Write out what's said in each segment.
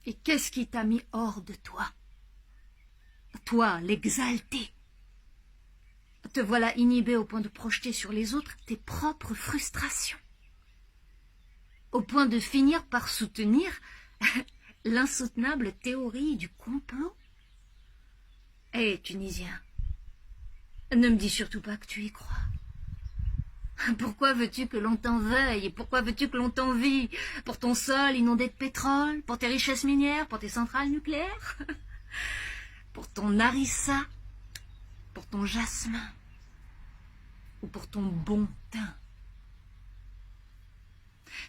Et qu'est-ce qui t'a mis hors de toi? Toi, l'exalté. Te voilà inhibé au point de projeter sur les autres tes propres frustrations. Au point de finir par soutenir l'insoutenable théorie du complot. Hé, Tunisien, ne me dis surtout pas que tu y crois. Pourquoi veux-tu que l'on t'en veuille? Pourquoi veux-tu que l'on t'envie? Pour ton sol inondé de pétrole? Pour tes richesses minières? Pour tes centrales nucléaires? Pour ton harissa? Pour ton jasmin? Ou pour ton bon teint?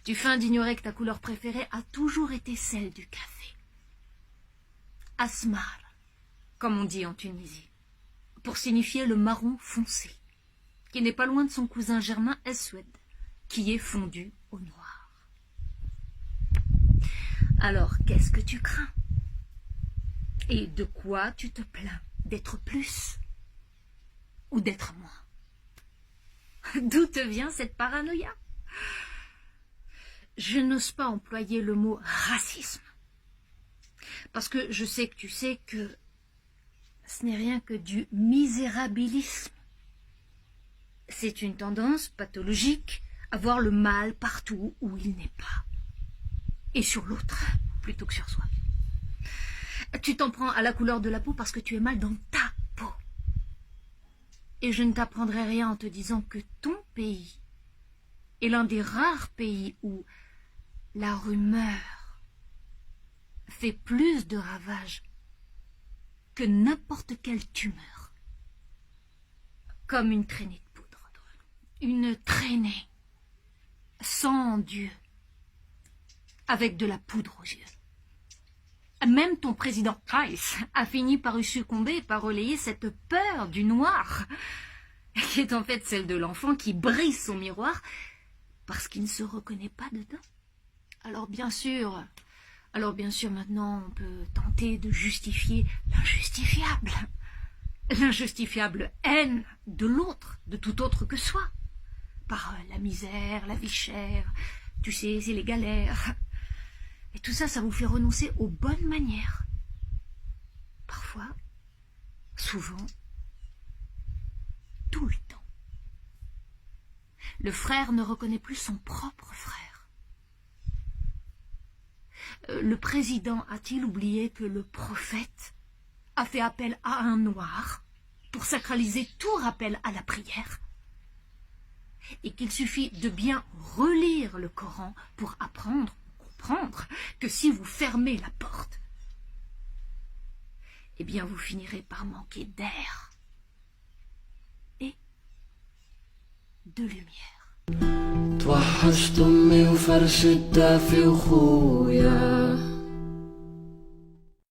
Tu feins d'ignorer que ta couleur préférée a toujours été celle du café. Asmar, comme on dit en Tunisie, pour signifier le marron foncé, qui n'est pas loin de son cousin germain Eswed, qui est fondu au noir. Alors, qu'est-ce que tu crains? Et de quoi tu te plains? D'être plus ou d'être moins? D'où te vient cette paranoïa? Je n'ose pas employer le mot racisme, parce que je sais que tu sais que ce n'est rien que du misérabilisme. C'est une tendance pathologique à voir le mal partout où il n'est pas, et sur l'autre plutôt que sur soi. Tu t'en prends à la couleur de la peau parce que tu es mal dans ta peau. Et je ne t'apprendrai rien en te disant que ton pays est l'un des rares pays où la rumeur fait plus de ravages que n'importe quelle tumeur. Comme une traînée de poudre. Une traînée sans Dieu, avec de la poudre aux yeux. Même ton président Price a fini par y succomber et par relayer cette peur du noir, qui est en fait celle de l'enfant qui brise son miroir parce qu'il ne se reconnaît pas dedans. Alors bien sûr, maintenant on peut tenter de justifier l'injustifiable. L'injustifiable haine de l'autre, de tout autre que soi. Par la misère, la vie chère, tu sais, c'est les galères. Et tout ça, ça vous fait renoncer aux bonnes manières. Parfois, souvent, tout le temps. Le frère ne reconnaît plus son propre frère. Le président a-t-il oublié que le prophète a fait appel à un noir pour sacraliser tout rappel à la prière? Et qu'il suffit de bien relire le Coran pour apprendre, comprendre que si vous fermez la porte, eh bien vous finirez par manquer d'air et de lumière. توحشت أمي وفرش الدافي وخويا